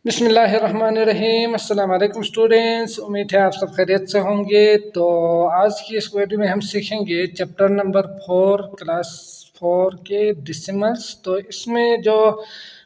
बिस्मिल्लाहिर्रहमानिर्रहीम। अस्सलाम वालेकुम स्टूडेंट्स, उम्मीद है आप सब खैरियत से होंगे। तो आज की इस वीडियो में हम सीखेंगे चैप्टर नंबर 4 क्लास 4 के डिसिमल्स। तो इसमें जो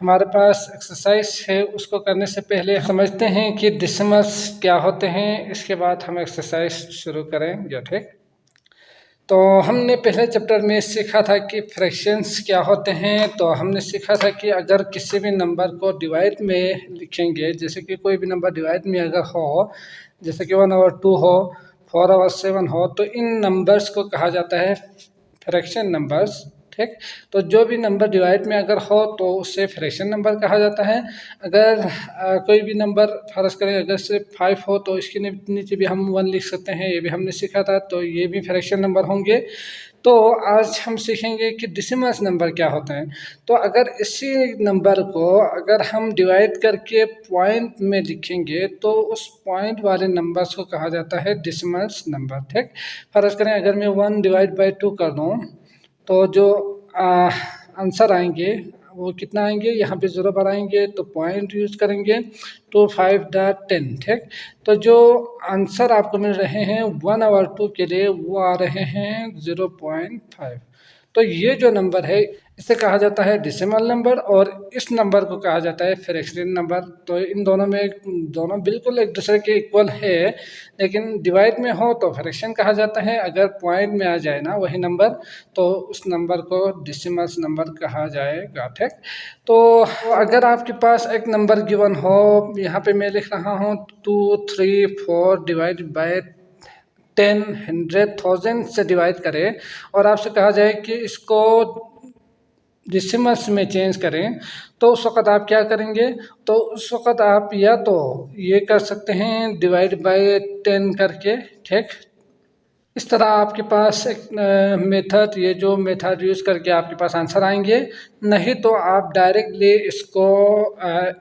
हमारे पास एक्सरसाइज है उसको करने से पहले समझते हैं कि डिसिमल्स क्या होते हैं, इसके बाद हम एक्सरसाइज शुरू करेंगे। ठीक, तो हमने पहले चैप्टर में सीखा था कि फ्रैक्शंस क्या होते हैं। तो हमने सीखा था कि अगर किसी भी नंबर को डिवाइड में लिखेंगे, जैसे कि कोई भी नंबर डिवाइड में अगर हो, जैसे कि 1/2 हो, 4/7 हो, तो इन नंबर्स को कहा जाता है फ्रैक्शन नंबर्स। ठीक, तो जो भी नंबर डिवाइड में अगर हो तो उसे फ्रैक्शन नंबर कहा जाता है। अगर कोई भी नंबर फर्ज करें, अगर सिर्फ 5 हो तो इसके नीचे भी हम 1 लिख सकते हैं, ये भी हमने सीखा था। तो ये भी फ्रैक्शन नंबर होंगे। तो आज हम सीखेंगे कि डिसिमल्स नंबर क्या होते हैं। तो अगर इसी नंबर को अगर हम डिवाइड करके पॉइंट में लिखेंगे तो उस पॉइंट वाले नंबर्स को कहा जाता है डिसिमल्स नंबर। ठीक, फर्ज करें अगर मैं 1/2 कर दूँ तो जो आंसर आएंगे वो कितना आएंगे, यहाँ पे 0 पर आएंगे तो पॉइंट यूज करेंगे 25.10। ठीक, तो जो आंसर आपको मिल रहे हैं 1/2 के लिए वो आ रहे हैं 0.5। तो ये जो नंबर है इसे कहा जाता है डिसिमल नंबर और इस नंबर को कहा जाता है फ्रैक्शनल नंबर। तो इन दोनों बिल्कुल एक दूसरे के इक्वल है, लेकिन डिवाइड में हो तो फ्रैक्शन कहा जाता है, अगर पॉइंट में आ जाए ना वही नंबर तो उस नंबर को डिसिमल्स नंबर कहा जाएगा। ठीक, तो अगर आपके पास एक नंबर गिवन हो, यहाँ पे मैं लिख रहा हूँ 2, 3, 4 डिवाइड बाय 10, 100, 1000 से डिवाइड करें और आपसे कहा जाए कि इसको डिसिमल्स में चेंज करें, तो उस वक़्त आप क्या करेंगे? तो उस वक़्त आप या तो ये कर सकते हैं डिवाइड बाय 10 करके। ठीक, इस तरह आपके पास एक मेथड, ये जो मेथड यूज़ करके आपके पास आंसर आएंगे। नहीं तो आप डायरेक्टली इसको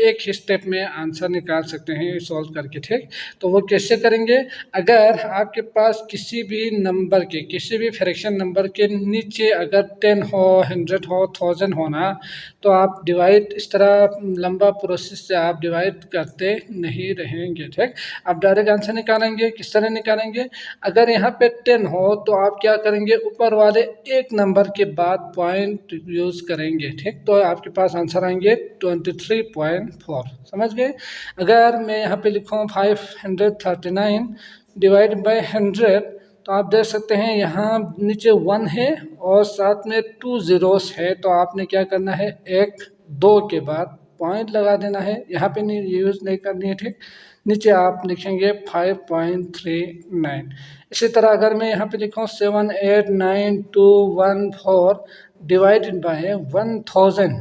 एक ही स्टेप में आंसर निकाल सकते हैं सॉल्व करके। ठीक, तो वो कैसे करेंगे? अगर आपके पास किसी भी नंबर के, किसी भी फ्रैक्शन नंबर के नीचे अगर 10 हो, 100 हो, 1000 हो ना, तो आप डिवाइड इस तरह लंबा प्रोसेस से आप डिवाइड करते नहीं रहेंगे। ठीक, आप डायरेक्ट आंसर निकालेंगे। किस तरह निकालेंगे? अगर यहाँ पे 10 हो तो आप क्या करेंगे? ऊपर वाले एक नंबर के बाद पॉइंट यूज करेंगे। ठीक, तो आपके पास आंसर आएंगे 23.4। समझ गए? अगर मैं यहाँ पे लिखूँ 539 डिवाइड बाय 100, तो आप देख सकते हैं यहाँ नीचे 1 है और साथ में 2 zeros है। तो आपने क्या करना है? 1, 2 के बाद पॉइंट लगा देना है, यहाँ पे नहीं यूज नहीं करनी है। ठीक, नीचे आप लिखेंगे 5.39। इसी तरह अगर मैं यहाँ पे लिखूँ 78921 डिवाइडेड बाय 1000,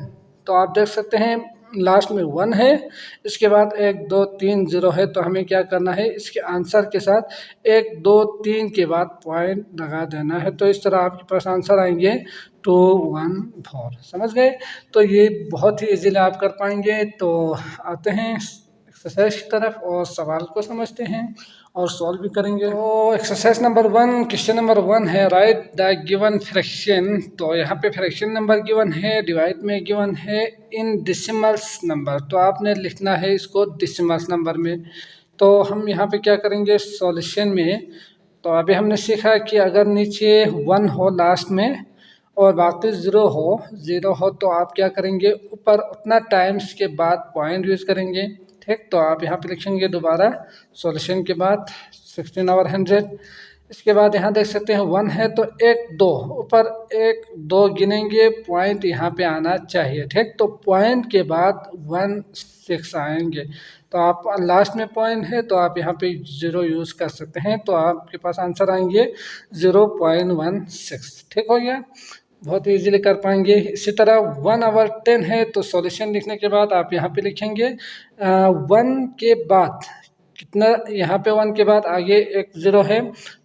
तो आप देख सकते हैं लास्ट में 1 है, इसके बाद 1, 2, 3 0 है। तो हमें क्या करना है? इसके आंसर के साथ 1, 2, 3 के बाद पॉइंट लगा देना है। तो इस तरह आपके पास आंसर आएंगे 214। समझ गए? तो ये बहुत ही इजीली आप कर पाएंगे। तो आते हैं एक्सरसाइज की तरफ और सवाल को समझते हैं और सॉल्व भी करेंगे। तो एक्सरसाइज नंबर 1, क्वेश्चन नंबर 1 है राइट द गिवन फ्रैक्शन। तो यहाँ पे फ्रैक्शन नंबर गिवन है, डिवाइड में गिवन है इन डिसिमल्स नंबर। तो आपने लिखना है इसको डिसिमल्स नंबर में। तो हम यहाँ पे क्या करेंगे? सॉल्यूशन में तो अभी हमने सीखा कि अगर नीचे 1 हो लास्ट में और बाकी 0 हो तो आप क्या करेंगे? ऊपर उतना टाइम्स के बाद पॉइंट यूज करेंगे। ठीक, तो आप यहाँ पे लिखेंगे दोबारा सॉल्यूशन के बाद 16/100। इसके बाद यहाँ देख सकते हैं 1 है तो 1, 2 ऊपर 1, 2 गिनेंगे, पॉइंट यहाँ पे आना चाहिए। ठीक, तो पॉइंट के बाद 1, 6 आएंगे। तो आप लास्ट में पॉइंट है तो आप यहाँ पे 0 यूज़ कर सकते हैं। तो आपके पास आंसर आएंगे 0.16। ठीक हो गया? बहुत इजीली कर पाएंगे। इसी तरह 1/10 है तो सॉल्यूशन लिखने के बाद आप यहाँ पे लिखेंगे 1 के बाद कितना, यहाँ पे 1 के बाद आगे एक 0 है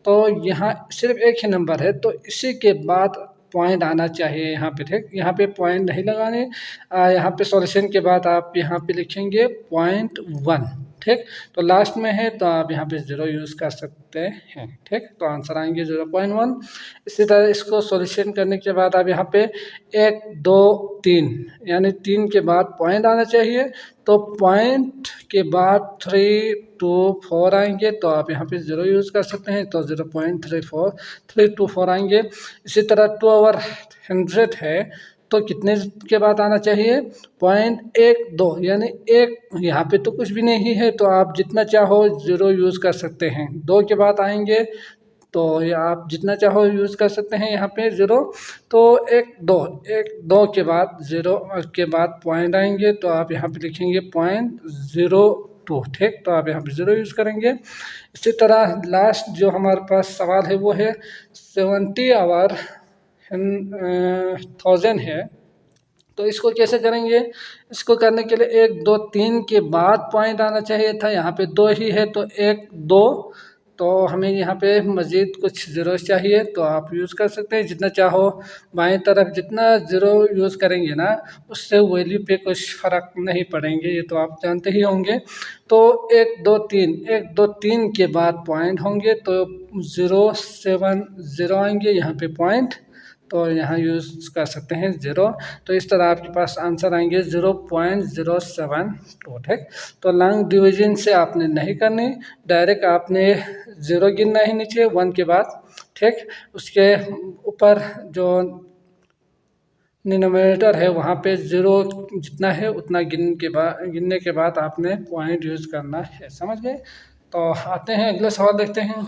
तो यहाँ सिर्फ एक ही नंबर है तो इसी के बाद पॉइंट आना चाहिए यहाँ पे। ठीक, यहाँ पे पॉइंट नहीं लगाने। यहाँ पे सॉल्यूशन के बाद आप यहाँ पे लिखेंगे 0.1। ठीक। तो लास्ट में है तो आप यहाँ पे 0 यूज़ कर सकते हैं, ठीक। तो आंसर आएंगे 0.1। इसी तरह इसको सॉल्यूशन करने के बाद आप यहाँ पे 1 2 3 यानी 3 के बाद पॉइंट आना चाहिए, तो पॉइंट के बाद 3 2 4 आएंगे, तो आप यहाँ पे 0 यूज़ कर सकते हैं, तो 0.324 आएंगे। इसी तरह 2 ओवर 100 है तो कितने के बाद आना चाहिए, 0.12 यानी एक, यहाँ पे तो कुछ भी नहीं है तो आप जितना चाहो 0 यूज़ कर सकते हैं। 2 के बाद आएंगे तो ये आप जितना चाहो यूज़ कर सकते हैं यहाँ पे 0। तो 1 2 के बाद 0 के बाद पॉइंट आएंगे, तो आप यहाँ पे लिखेंगे 0.02, ठीक। तो आप यहाँ पे 0 यूज़ करेंगे। इसी तरह लास्ट जो हमारे पास सवाल है वो है 70 आवर 1000 है, तो इसको कैसे करेंगे। इसको करने के लिए 1 2 3 के बाद पॉइंट आना चाहिए था, यहाँ पे 2 ही है तो 1 2, तो हमें यहाँ पे मज़ीद कुछ ज़ीरो चाहिए, तो आप यूज़ कर सकते हैं जितना चाहो। बाएं तरफ जितना ज़ीरो यूज़ करेंगे ना उससे वैल्यू पे कुछ फ़र्क नहीं पड़ेंगे, ये तो आप जानते ही होंगे। तो 1 2 3 1 2 3 के बाद पॉइंट होंगे तो 0 7 0 आएंगे यहाँ पे पॉइंट, तो यहाँ यूज़ कर सकते हैं 0। तो इस तरह आपके पास आंसर आएंगे 0.072, ठीक। तो लॉन्ग डिवीजन से आपने नहीं करनी, डायरेक्ट आपने 0 गिनना ही नीचे 1 के बाद, ठीक। उसके ऊपर जो डिनोमिनेटर है वहाँ पे 0 जितना है उतना गिनने के बाद आपने पॉइंट यूज़ करना है, समझ गए। तो आते हैं अगले सवाल देखते हैं।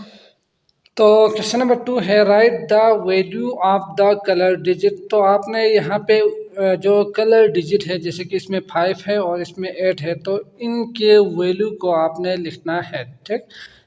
तो क्वेश्चन नंबर 2 है right the value of the colour digit. तो आपने यहाँ पे जो कलर डिजिट है, जैसे कि इसमें 5 है और इसमें 8 है, तो इनके वैल्यू को आपने लिखना है, ठीक।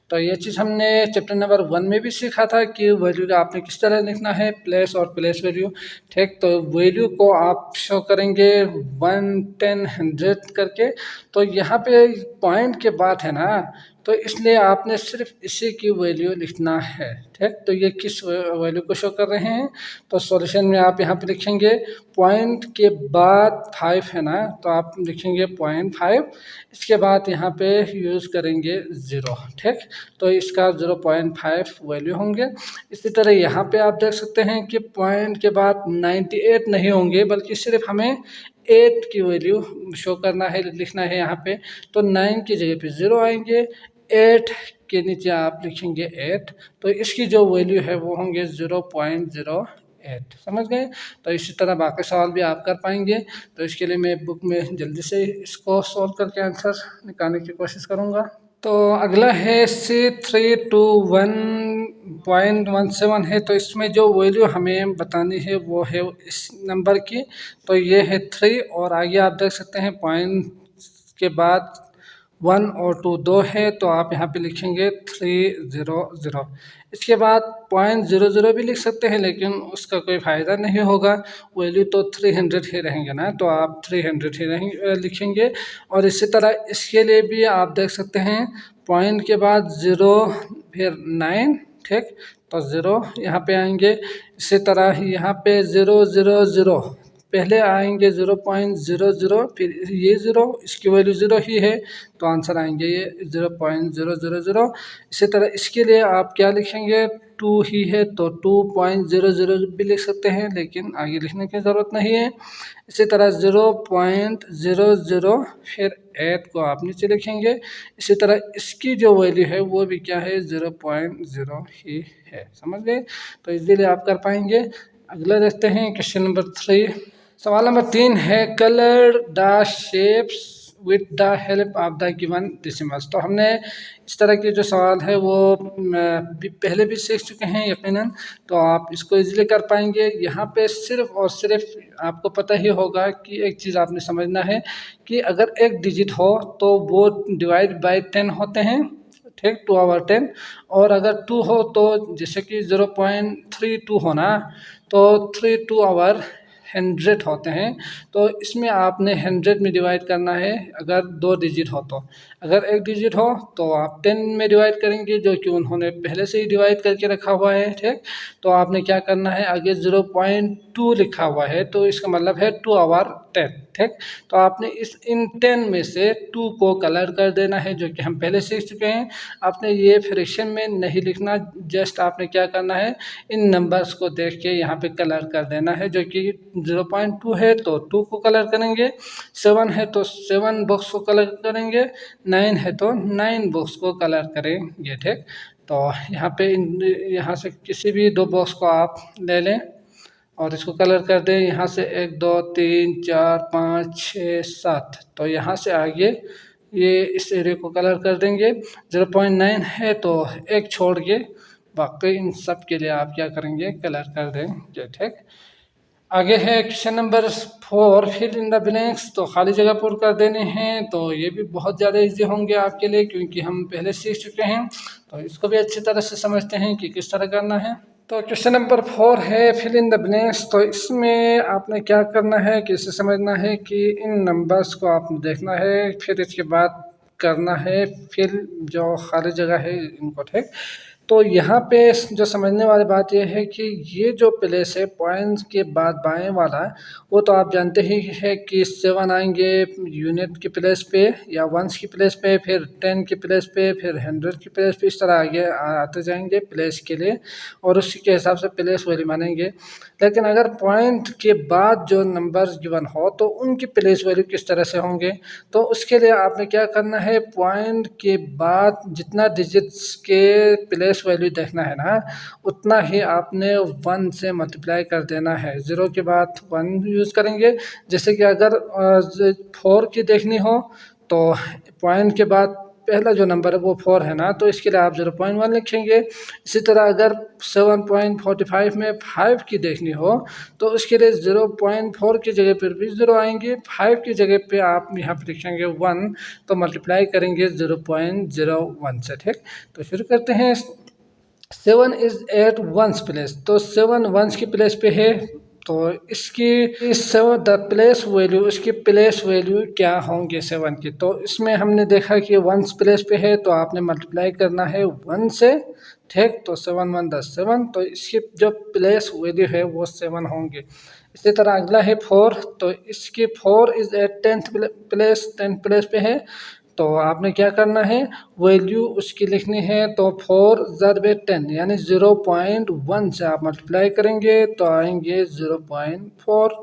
तो ये चीज़ हमने चैप्टर नंबर 1 में भी सीखा था कि वैल्यू का आपने किस तरह लिखना है, प्लेस और प्लेस वैल्यू, ठीक। तो वैल्यू को आप शो करेंगे 1 10 100 करके। तो यहाँ पे पॉइंट के बाद है ना, तो इसलिए आपने सिर्फ इसी की वैल्यू लिखना है, ठीक। तो ये किस वैल्यू को शो कर रहे हैं, तो सॉल्यूशन में आप यहाँ पे लिखेंगे पॉइंट के बाद 5 है ना, तो आप लिखेंगे 0.5, इसके बाद यहाँ पे यूज़ करेंगे 0, ठीक। तो इसका 0.5 वैल्यू होंगे। इसी तरह यहाँ पे आप देख सकते हैं कि पॉइंट के बाद 98 नहीं होंगे, बल्कि सिर्फ हमें 8 की वैल्यू शो करना है, लिखना है यहाँ पे। तो 9 की जगह पे 0 आएंगे, 8 के नीचे आप लिखेंगे 8, तो इसकी जो वैल्यू है वो होंगे 0.08, समझ गए। तो इसी तरह बाकी सवाल भी आप कर पाएंगे। तो इसके लिए मैं बुक में जल्दी से इसको सॉल्व करके आंसर निकालने की कोशिश करूँगा। तो अगला है C321.17 है, तो इसमें जो वैल्यू हमें बतानी है वो है इस नंबर की, तो ये है 3, और आगे आप देख सकते हैं पॉइंट के बाद 1 और 2 दो है, तो आप यहाँ पे लिखेंगे 300। इसके बाद 0.00 भी लिख सकते हैं, लेकिन उसका कोई फ़ायदा नहीं होगा, वैल्यू तो 300 ही रहेंगे ना, तो आप 300 ही लिखेंगे। और इसी तरह इसके लिए भी आप देख सकते हैं पॉइंट के बाद 0 फिर 9, ठीक। तो 0 यहाँ पे आएंगे। इसी तरह यहाँ पे 000 पहले आएंगे 0.00, फिर ये 0, इसकी वैल्यू 0 ही है, तो आंसर आएंगे ये 0.000। इसी तरह इसके लिए आप क्या लिखेंगे, 2 ही है तो 2.00 भी लिख सकते हैं, लेकिन आगे लिखने की ज़रूरत नहीं है। इसी तरह 0.00 फिर 8 को आप नीचे लिखेंगे। इसी तरह इसकी जो वैल्यू है वो भी क्या है, 0.0 ही है, समझ गए। तो इजीली आप कर पाएंगे। अगला देखते हैं क्वेश्चन नंबर 3। सवाल नंबर 3 है colour the shapes with the help of the given decimals. तो हमने इस तरह के जो सवाल है वो पहले भी सीख चुके हैं यकीनन, तो आप इसको इजीली कर पाएंगे। यहाँ पे सिर्फ और सिर्फ आपको पता ही होगा कि एक चीज़ आपने समझना है कि अगर एक डिजिट हो तो वो डिवाइड बाय 10 होते हैं, ठीक, 2 ओवर 10। और अगर 2 हो तो जैसे कि 0.32 होना, तो 32 ओवर 100 होते हैं। तो इसमें आपने 100 में डिवाइड करना है अगर 2 डिजिट हो। तो अगर एक डिजिट हो तो आप 10 में डिवाइड करेंगे, जो कि उन्होंने पहले से ही डिवाइड करके रखा हुआ है, ठीक। तो आपने क्या करना है, आगे 0.2 लिखा हुआ है, तो इसका मतलब है 2 ओवर 10, ठीक। तो आपने इन 10 में से 2 को कलर कर देना है, जो कि हम पहले सीख चुके हैं। आपने ये फ्रैक्शन में नहीं लिखना, जस्ट आपने क्या करना है, इन नंबर्स को देख के यहाँ पे कलर कर देना है। जो कि 0.2 है तो 2 को कलर करेंगे, 7 है तो 7 बॉक्स को कलर करेंगे, 9 है तो 9 बॉक्स को कलर करेंगे, ठीक। तो यहाँ पे यहाँ से किसी भी 2 बॉक्स को आप ले लें और इसको कलर कर दें। यहाँ से 1 2 3 4 5 6 7, तो यहाँ से आगे ये इस एरिया को कलर कर देंगे। 0.9 है तो एक छोड़ के बाकी इन सब के लिए आप क्या करेंगे, कलर कर देंगे, ठीक। आगे है question number 4, fill in the blanks. तो खाली जगह पूर्ण कर देने हैं। तो ये भी बहुत ज़्यादा इजी होंगे आपके लिए, क्योंकि हम पहले सीख चुके हैं। तो इसको भी अच्छी तरह से समझते हैं कि किस तरह करना है। तो क्वेश्चन नंबर 4 है फिल इन द ब्लैंक्स। तो इसमें आपने क्या करना है कि इसे समझना है कि इन नंबर्स को आपने देखना है, फिर इसके बाद करना है फिल जो खाली जगह है इनको, ठीक। तो यहाँ पे जो समझने वाली बात यह है कि ये जो प्लेस है पॉइंट्स के बाद बाएं वाला, वो तो आप जानते ही है कि 7 आएंगे यूनिट की प्लेस पे या वंस की प्लेस पे, फिर 10 की प्लेस पे, फिर 100 की प्लेस पे, इस तरह आगे आते जाएंगे प्लेस के लिए, और उसी के हिसाब से प्लेस वैल्यू मानेंगे। लेकिन अगर पॉइंट के बाद जो नंबर गिवन हो तो उनकी प्लेस वैल्यू किस तरह से होंगे, तो उसके लिए आपने क्या करना है, पॉइंट के बाद जितना डिजिट्स के प्लेस वैल्यू देखना है ना, उतना ही आपने 1 से मल्टीप्लाई कर देना है। 0 के बाद 1 यूज़ करेंगे। जैसे कि अगर 4 की देखनी हो तो पॉइंट के बाद पहला जो नंबर है वो 4 है ना, तो इसके लिए आप 0.1 लिखेंगे। इसी तरह अगर 7.45 में 5 की देखनी हो तो उसके लिए 0.4 की जगह पर भी 0 आएंगे, 5 की जगह पे आप यहाँ पर लिखेंगे 1, तो मल्टीप्लाई करेंगे 0.01 से, ठीक। तो शुरू करते हैं। 7 इज एट वंस प्लेस, तो 7 वंस की प्लेस पे है, तो इसकी इस 7 द प्लेस वैल्यू, उसकी प्लेस वैल्यू क्या होंगे 7 की। तो इसमें हमने देखा कि वंस प्लेस पे है तो आपने मल्टीप्लाई करना है 1 से, ठीक। तो 7 1 10 7, तो इसकी जो प्लेस वैल्यू है वो 7 होंगे। इसी तरह अगला है 4, तो इसकी 4 इज एट 10th प्लेस पे है, तो आपने क्या करना है, वैल्यू उसकी लिखनी है। तो 4 ज़रब 10 यानी 0.1 से आप मल्टीप्लाई करेंगे तो आएंगे 0.4,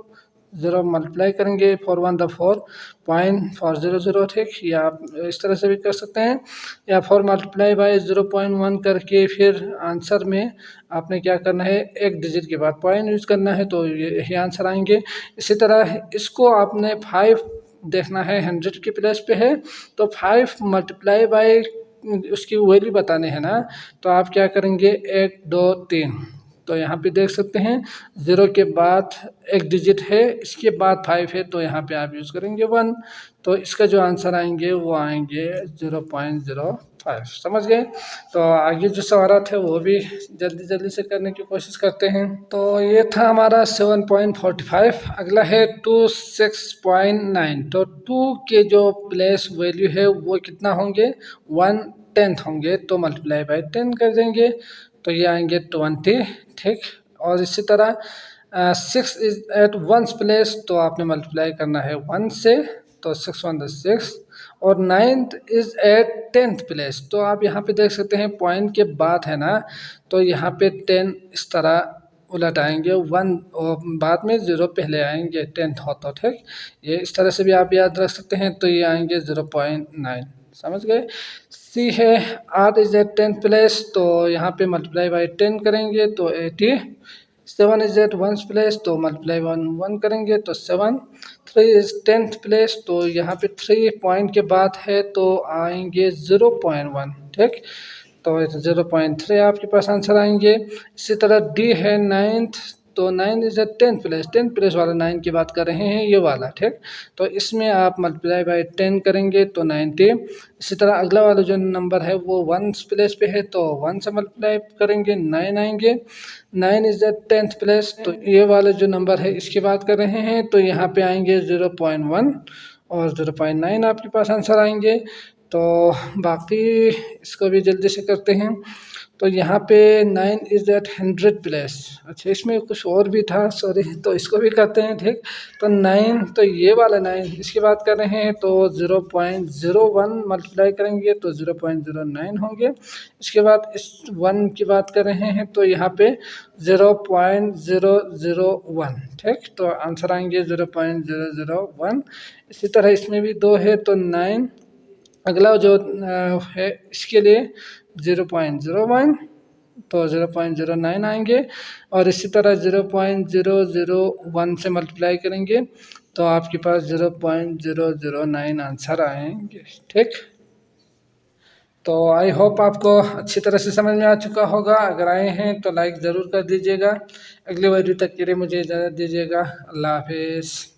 0 मल्टीप्लाई करेंगे 4 1 द 4, 0.400, ठीक। या आप इस तरह से भी कर सकते हैं, या 4 मल्टीप्लाई बाय 0.1 करके फिर आंसर में आपने क्या करना है, एक डिजिट के बाद पॉइंट यूज़ करना है, तो यही आंसर आएंगे। इसी तरह इसको आपने 5 देखना है, 100 की प्लेस पे है, तो 5 मल्टीप्लाई बाय उसकी वैल्यू बताने हैं ना, तो आप क्या करेंगे 1 2 3, तो यहाँ पे देख सकते हैं 0 के बाद एक डिजिट है, इसके बाद 5 है, तो यहाँ पे आप यूज़ करेंगे 1, तो इसका जो आंसर आएंगे वो आएंगे 0.05। समझ गए। तो आगे जो सवाल थे वो भी जल्दी से करने की कोशिश करते हैं। तो ये था हमारा 7.45। अगला है 26.9। तो 2 के जो प्लेस वैल्यू है वो कितना होंगे, 1/10 होंगे, तो मल्टीप्लाई बाय 10 कर देंगे, तो ये आएंगे 20, ठीक। और इसी तरह 6 इज एट वंस प्लेस, तो आपने मल्टीप्लाई करना है 1 से, तो 6 1 10 6। और 9th is eight 10th place, तो आप यहाँ पे देख सकते हैं पॉइंट के बाद है ना, तो यहाँ पे 10 इस तरह उलट आएंगे, 1 और बाद में 0 पहले आएंगे, 10th हो तो, ठीक। ये इस तरह से भी आप याद रख सकते हैं, तो ये आएंगे 0.9। समझ गए। सी है 8 इज एट 10th प्लेस, तो यहाँ पे मल्टीप्लाई बाई 10 करेंगे तो 80। 7 इज एट वंस प्लेस, तो मल्टीप्लाई 1 करेंगे तो 7। 3 इज 10th प्लेस, तो यहाँ पे 3 पॉइंट के बाद है तो आएंगे 0.1, ठीक। तो 0.3 आपके पास आंसर आएंगे। इसी तरह डी है 9th, तो 9 is eight 10th place, 10th place वाला 9 की बात कर रहे हैं, ये वाला, ठीक। तो इसमें आप मल्टीप्लाई बाय 10 करेंगे तो 90। इसी तरह अगला वाला जो नंबर है वो 1 प्लेस पे है, तो 1 से मल्टीप्लाई करेंगे 9 आएंगे। 9 इज एट 10th प्लेस, तो ये वाला जो नंबर है इसकी बात कर रहे हैं, तो यहाँ पे आएंगे 0.1 और 0.9 आपके पास आंसर आएंगे। तो बाकी इसको भी जल्दी से करते हैं। तो यहाँ पे 9 इज़ एट 100 प्लेस। अच्छा, इसमें कुछ और भी था, सॉरी, तो इसको भी करते हैं। ठीक, तो 9, तो ये वाला 9 इसकी बात कर रहे हैं तो 0.01 मल्टीप्लाई करेंगे तो 0.09 होंगे। इसके बाद इस 1 की बात कर रहे हैं तो यहाँ पे 0.001। ठीक, तो आंसर आएंगे 0.001। इसी तरह इसमें भी 2 है तो 9, अगला जो है इसके लिए 0.01 तो 0.09 आएंगे, और इसी तरह 0.001 से मल्टीप्लाई करेंगे तो आपके पास 0.009 आंसर आएंगे। ठीक, तो आई होप आपको अच्छी तरह से समझ में आ चुका होगा। अगर आए हैं तो लाइक ज़रूर कर दीजिएगा। अगली वीडियो तक के लिए मुझे इजाज़त दीजिएगा। अल्लाह हाफिज़।